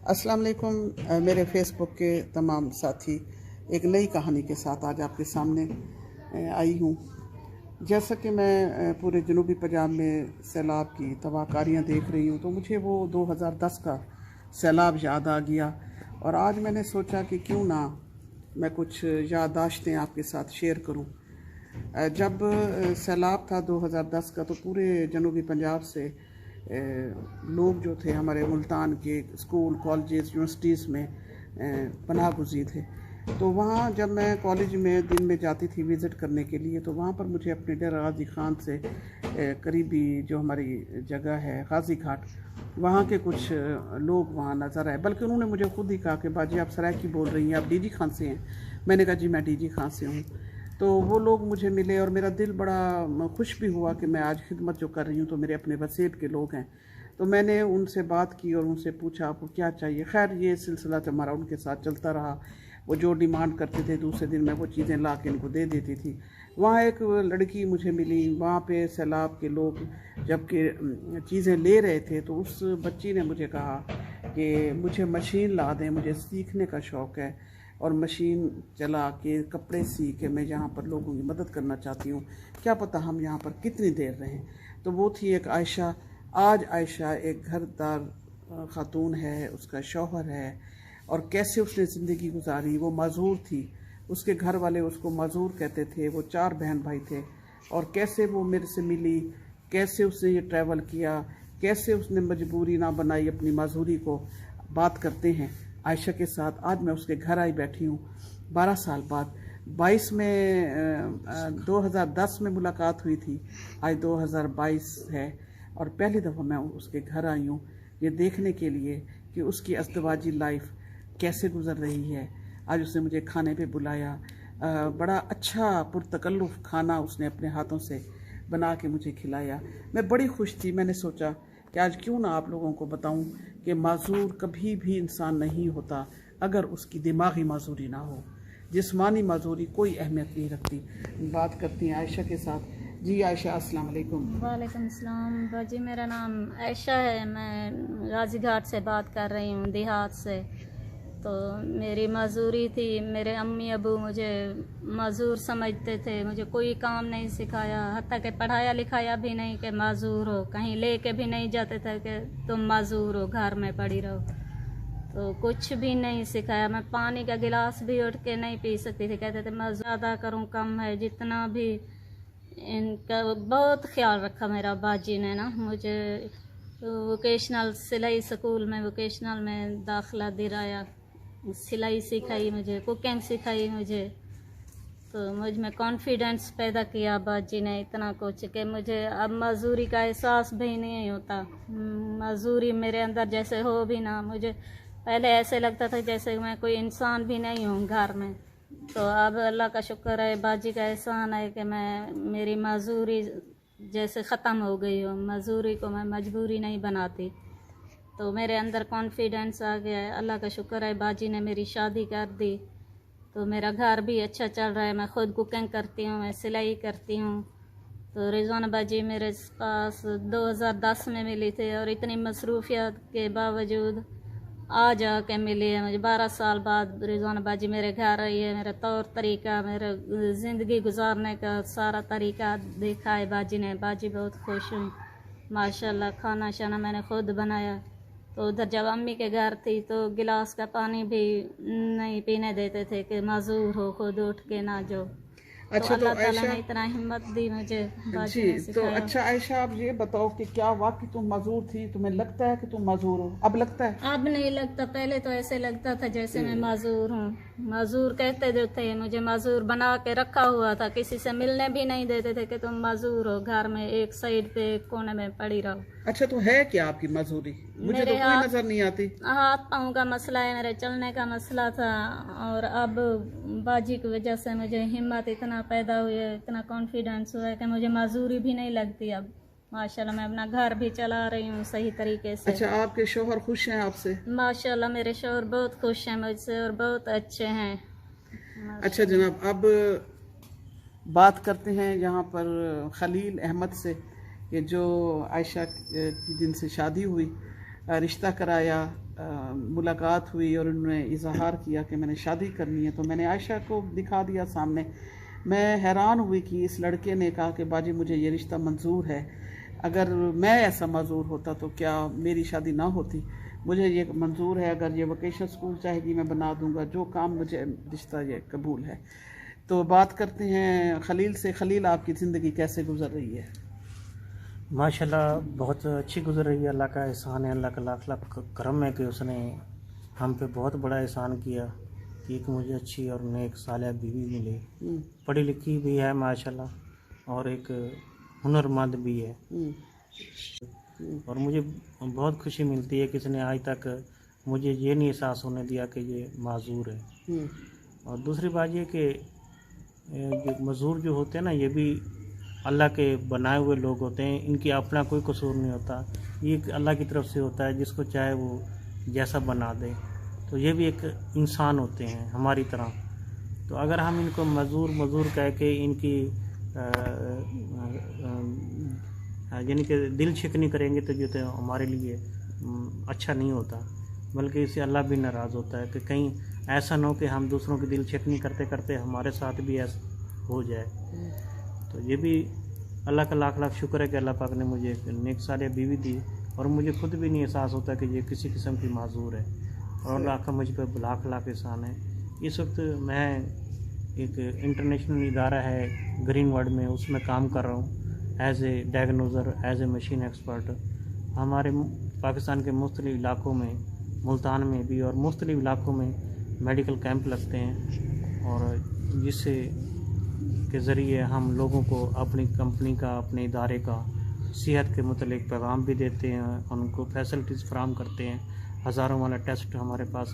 अस्सलाम वालेकुम मेरे फ़ेसबुक के तमाम साथी, एक नई कहानी के साथ आज आपके सामने आई हूँ। जैसा कि मैं पूरे जनूबी पंजाब में सैलाब की तबाहकारियाँ देख रही हूँ, तो मुझे वो 2010 का सैलाब याद आ गया और आज मैंने सोचा कि क्यों ना मैं कुछ याददाश्तें आपके साथ शेयर करूँ। जब सैलाब था 2010 का, तो पूरे जनूबी पंजाब से लोग जो थे हमारे मुल्तान के स्कूल, कॉलेजेस, यूनिवर्सिटीज़ में पनाह गुज़ीर थे। तो वहाँ जब मैं कॉलेज में दिन में जाती थी विज़िट करने के लिए, तो वहाँ पर मुझे अपने डेरा गाजी खान से करीबी जो हमारी जगह है गाजी घाट, वहाँ के कुछ लोग वहाँ नज़र आए। बल्कि उन्होंने मुझे खुद ही कहा कि बाजी आप सराय की बोल रही हैं, आप डीजी खान से हैं। मैंने कहा जी मैं डीजी खान से हूँ। तो वो लोग मुझे मिले और मेरा दिल बड़ा खुश भी हुआ कि मैं आज खिदमत जो कर रही हूँ तो मेरे अपने वसीयत के लोग हैं। तो मैंने उनसे बात की और उनसे पूछा आपको क्या चाहिए। खैर ये सिलसिला तो हमारा उनके साथ चलता रहा। वो जो डिमांड करते थे दूसरे दिन मैं वो चीज़ें ला के इनको दे देती थी। वहाँ एक लड़की मुझे मिली, वहाँ पे सैलाब के लोग जबकि चीज़ें ले रहे थे, तो उस बच्ची ने मुझे कहा कि मुझे मशीन ला दें, मुझे सीखने का शौक़ है और मशीन चला के कपड़े सी के मैं यहाँ पर लोगों की मदद करना चाहती हूँ, क्या पता हम यहाँ पर कितनी देर रहें। तो वो थी एक आयशा। आज आयशा एक घरदार खातून है, उसका शौहर है और कैसे उसने ज़िंदगी गुजारी। वो माजूर थी, उसके घर वाले उसको माजूर कहते थे। वो 4 बहन भाई थे और कैसे वो मेरे से मिली, कैसे उसने ये ट्रैवल किया, कैसे उसने मजबूरी ना बनाई अपनी माजूरी को। बात करते हैं आयशा के साथ। आज मैं उसके घर आई बैठी हूँ 12 साल बाद। 22 में 2010 में मुलाकात हुई थी, आज 2022 है और पहली दफ़ा मैं उसके घर आई हूँ ये देखने के लिए कि उसकी अज़दवाजी लाइफ कैसे गुज़र रही है। आज उसने मुझे खाने पे बुलाया, बड़ा अच्छा पुरतकल्लुफ़ खाना उसने अपने हाथों से बना के मुझे खिलाया। मैं बड़ी खुश थी। मैंने सोचा कि आज क्यों ना आप लोगों को बताऊं कि माजूर कभी भी इंसान नहीं होता अगर उसकी दिमागी माजूरी ना हो। जिस्मानी माजूरी कोई अहमियत नहीं रखती। बात करती हैं आयशा के साथ। जी आयशा, अस्सलाम वालेकुम। वालेकुम सलाम बाजी, मेरा नाम आयशा है। मैं गाजी घाट से बात कर रही हूँ, देहात से। तो मेरी मजूरी थी, मेरे अम्मी अबू मुझे मजूर समझते थे, मुझे कोई काम नहीं सिखाया, हत्ता कि पढ़ाया लिखाया भी नहीं कि मजूर हो। कहीं ले के भी नहीं जाते थे कि तुम मजूर हो, घर में पड़ी रहो। तो कुछ भी नहीं सिखाया। मैं पानी का गिलास भी उठ के नहीं पी सकती थी। कहते थे मैं ज़्यादा करूँ कम है। जितना भी इनका बहुत ख्याल रखा मेरा बाजी ने ना। मुझे वोकेशनल सिलाई स्कूल में वोकेशनल में दाखिला दिलाया, सिलाई सिखाई मुझे, कुकिंग सिखाई मुझे। तो मुझ में कॉन्फिडेंस पैदा किया बाजी ने इतना कुछ कि मुझे अब मजदूरी का एहसास भी नहीं होता। मजदूरी मेरे अंदर जैसे हो भी ना, मुझे पहले ऐसे लगता था जैसे मैं कोई इंसान भी नहीं हूँ घर में। तो अब अल्लाह का शुक्र है, बाजी का एहसान है कि मैं मेरी मजदूरी जैसे ख़त्म हो गई हो। मजदूरी को मैं मजबूरी नहीं बनाती। तो मेरे अंदर कॉन्फिडेंस आ गया है। अल्लाह का शुक्र है, बाजी ने मेरी शादी कर दी तो मेरा घर भी अच्छा चल रहा है। मैं ख़ुद कुकिंग करती हूँ, मैं सिलाई करती हूँ। तो रिजवाना बाजी मेरे पास 2010 में मिली थी और इतनी मसरूफियत के बावजूद आ जा के मिली है मुझे। 12 साल बाद रिजवाना बाजी मेरे घर आई है। मेरा तौर तरीका, मेरा ज़िंदगी गुजारने का सारा तरीका देखा है बाजी ने। बाजी बहुत खुश हुई माशाल्लाह। खाना शाना मैंने ख़ुद बनाया। तो उधर जब अम्मी के घर थी तो गिलास का पानी भी नहीं पीने देते थे कि माजूर हो, खुद उठ के ना जो। तो अच्छा, तो अल्लाह ताला आयशा ने इतना हिम्मत दी मुझे, जी, बाजी ने तो सिखाया। अच्छा आयशा, आप ये बताओ कि क्या वाकई तुम मजूर थी? तुम्हें लगता है कि तुम मजूर हो? अब लगता है? अब नहीं लगता। पहले तो ऐसे लगता था जैसे मैं माजूर हूँ। माजूर कहते जो थे, मुझे माजूर बना के रखा हुआ था। किसी से मिलने भी नहीं देते थे कि तुम माजूर हो, घर में एक साइड पे एक कोने में पड़ी रहो। अच्छा, तो है क्या आपकी मजूरी? मुझे तो मेरे कोई नजर नहीं आती। हाथ पाँव का मसला है, मेरे चलने का मसला था। और अब बाजी की वजह से मुझे हिम्मत इतना पैदा हुई है, इतना कॉन्फिडेंस हुआ है कि मुझे मजदूरी भी नहीं लगती अब। माशाल्लाह मैं अपना घर भी चला रही हूँ सही तरीके से। अच्छा, आपके शौहर खुश हैं आपसे? माशाल्लाह मेरे शौहर बहुत खुश हैं मुझसे और बहुत अच्छे हैं। अच्छा जनाब, अब बात करते हैं यहाँ पर खलील अहमद से, कि जो आयशा की जिनसे शादी हुई। रिश्ता कराया, मुलाकात हुई और उन्होंने इजहार किया कि मैंने शादी करनी है, तो मैंने आयशा को दिखा दिया सामने। मैं हैरान हुई कि इस लड़के ने कहा कि बाजी मुझे ये रिश्ता मंजूर है, अगर मैं ऐसा मंजूर होता तो क्या मेरी शादी ना होती, मुझे ये मंजूर है, अगर ये वोकेशनल स्कूल चाहेगी मैं बना दूंगा, जो काम मुझे रिश्ता ये कबूल है। तो बात करते हैं खलील से। खलील, आपकी ज़िंदगी कैसे गुजर रही है? माशाल्लाह बहुत अच्छी गुजर रही है। अल्लाह का एहसान है, अल्लाह का लाख लाख करम है कि उसने हम पे बहुत बड़ा एहसान किया कि एक मुझे अच्छी और नेक सालिहा बीवी मिली, पढ़ी लिखी भी है माशाल्लाह और एक हुनरमंद भी है। और मुझे बहुत खुशी मिलती है कि इसने आज तक मुझे ये नहीं एहसास होने दिया कि ये माजूर है। और दूसरी बात ये कि जो मजूर जो होते हैं ना, ये भी अल्लाह के बनाए हुए लोग होते हैं, इनकी अपना कोई कसूर नहीं होता, ये अल्लाह की तरफ से होता है, जिसको चाहे वो जैसा बना दे। तो ये भी एक इंसान होते हैं हमारी तरह। तो अगर हम इनको मजूर कह के इनकी यानी कि दिल शिकनी करेंगे तो जो तो हमारे लिए अच्छा नहीं होता, बल्कि इससे अल्लाह भी नाराज़ होता है कि कहीं ऐसा ना हो कि हम दूसरों की दिल शिकनी करते करते हमारे साथ भी ऐसा हो जाए। तो ये भी अल्लाह का लाख लाख शुक्र है कि अल्लाह पाक ने मुझे एक नेक सालिहा बीवी दी और मुझे खुद भी नहीं एहसास होता कि ये किसी किस्म की माजूर है, और अल्लाह का मुझ पर लाख लाख एहसान है। इस वक्त मैं एक इंटरनेशनल इदारा है ग्रीन वर्ल्ड में, उसमें काम कर रहा हूँ as a diagnoser, as a machine expert. हमारे पाकिस्तान के मुख्तलिफ़ इलाकों में, मुल्तान में भी और मुख्तलिफ़ इलाकों में मेडिकल कैंप लगते हैं, और जिससे के ज़रिए हम लोगों को अपनी कंपनी का, अपने इदारे का सेहत के मुतल्लिक़ पैगाम भी देते हैं, उनको फैसिलिटीज़ फराहम करते हैं। हज़ारों वाला टेस्ट हमारे पास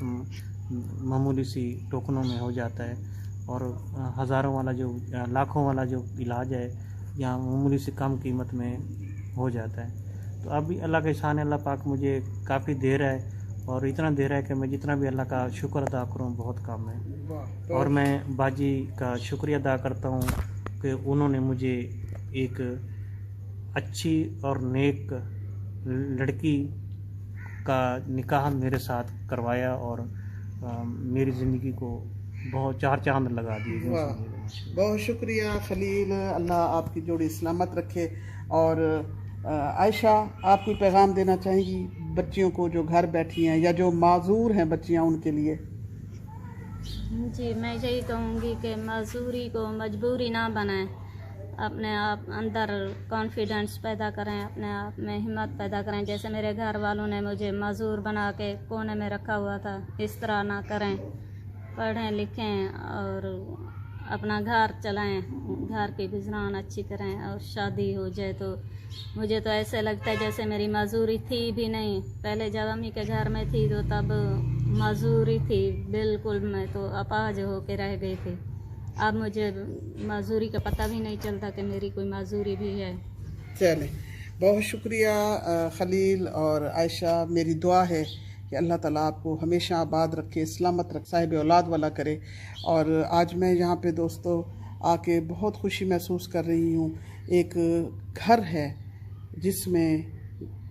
मामूली सी टोकनों में हो जाता है, और हज़ारों वाला जो लाखों वाला जो इलाज है यहाँ मामूली सी कम कीमत में हो जाता है। तो अभी अल्लाह का एहसान है, अल्लाह पाक मुझे काफ़ी दे रहा है, और इतना दे रहा है कि मैं जितना भी अल्लाह का शुक्र अदा करूँ बहुत कम है। और मैं बाजी का शुक्रिया अदा करता हूँ कि उन्होंने मुझे एक अच्छी और नेक लड़की का निकाह मेरे साथ करवाया, और मेरी ज़िंदगी को बहुत चार चांद लगा दिए। बहुत शुक्रिया खलील, अल्लाह आपकी जोड़ी सलामत रखे। और आयशा, आप कोई पैगाम देना चाहेंगी बच्चियों को जो घर बैठी हैं या जो माजूर हैं बच्चियां, उनके लिए? जी, मैं यही कहूँगी कि मजदूरी को मजबूरी ना बनाएं, अपने आप अंदर कॉन्फिडेंस पैदा करें, अपने आप में हिम्मत पैदा करें। जैसे मेरे घर वालों ने मुझे मजदूर बना के कोने में रखा हुआ था, इस तरह ना करें, पढ़ें लिखें और अपना घर चलाएं, घर की गुजरान अच्छी करें, और शादी हो जाए तो मुझे तो ऐसे लगता है जैसे मेरी मजदूरी थी भी नहीं। पहले जब अम्मी के घर में थी तो तब मजदूरी थी बिल्कुल, मैं तो अपाहज होके रह गई थी। अब मुझे मजदूरी का पता भी नहीं चलता कि मेरी कोई मजदूरी भी है। चलें, बहुत शुक्रिया खलील और आयशा। मेरी दुआ है कि अल्लाह ताला आपको हमेशा आबाद रखे, सलामत रखे, साहिब औलाद वाला करे। और आज मैं यहाँ पे दोस्तों आके बहुत खुशी महसूस कर रही हूँ। एक घर है जिसमें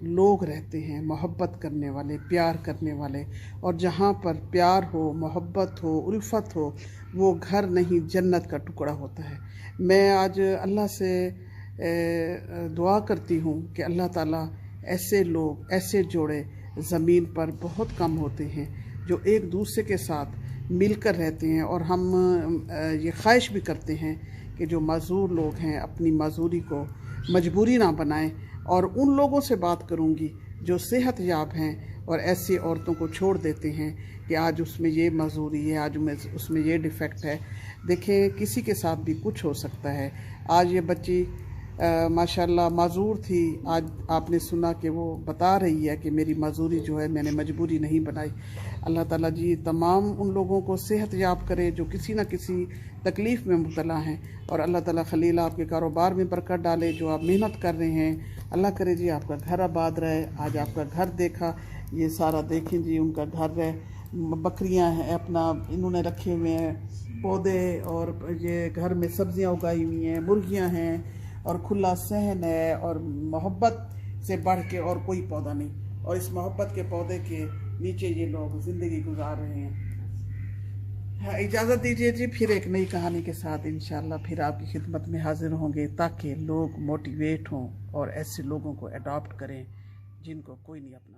लोग रहते हैं, मोहब्बत करने वाले, प्यार करने वाले, और जहाँ पर प्यार हो, मोहब्बत हो, उल्फत हो, वो घर नहीं जन्नत का टुकड़ा होता है। मैं आज अल्लाह से दुआ करती हूँ कि अल्लाह ताला ऐसे लोग, ऐसे जोड़े ज़मीन पर बहुत कम होते हैं जो एक दूसरे के साथ मिलकर रहते हैं। और हम ये ख्वाहिश भी करते हैं कि जो मज़दूर लोग हैं अपनी मज़दूरी को मजबूरी ना बनाएं। और उन लोगों से बात करूंगी जो सेहत याब हैं और ऐसी औरतों को छोड़ देते हैं कि आज उसमें ये मजदूरी है, आज उसमें ये डिफ़ेक्ट है। देखें, किसी के साथ भी कुछ हो सकता है। आज ये बच्ची माशाल्लाह माजूर थी, आज आपने सुना कि वो बता रही है कि मेरी मजदूरी जो है मैंने मजबूरी नहीं बनाई। अल्लाह ताला जी तमाम उन लोगों को सेहत याब करे जो किसी न किसी तकलीफ़ में मुब्तला हैं, और अल्लाह ताला खलील आपके कारोबार में बरकत डाले जो आप मेहनत कर रहे हैं। अल्लाह करे जी आपका घर आबाद रहे। आज आपका घर देखा, ये सारा देखें जी उनका घर है, बकरियां हैं, अपना इन्होंने रखे हुए हैं पौधे, और ये घर में सब्जियां उगाई हुई हैं, मुर्गियां हैं, और खुला सहन है, और मोहब्बत से बढ़ के और कोई पौधा नहीं। और इस मोहब्बत के पौधे के नीचे ये लोग ज़िंदगी गुजार रहे हैं। हाँ, इजाज़त दीजिए जी, फिर एक नई कहानी के साथ इंशाल्लाह फिर आपकी खिदमत में हाजिर होंगे, ताकि लोग मोटिवेट हों और ऐसे लोगों को अडॉप्ट करें जिनको कोई नहीं अपना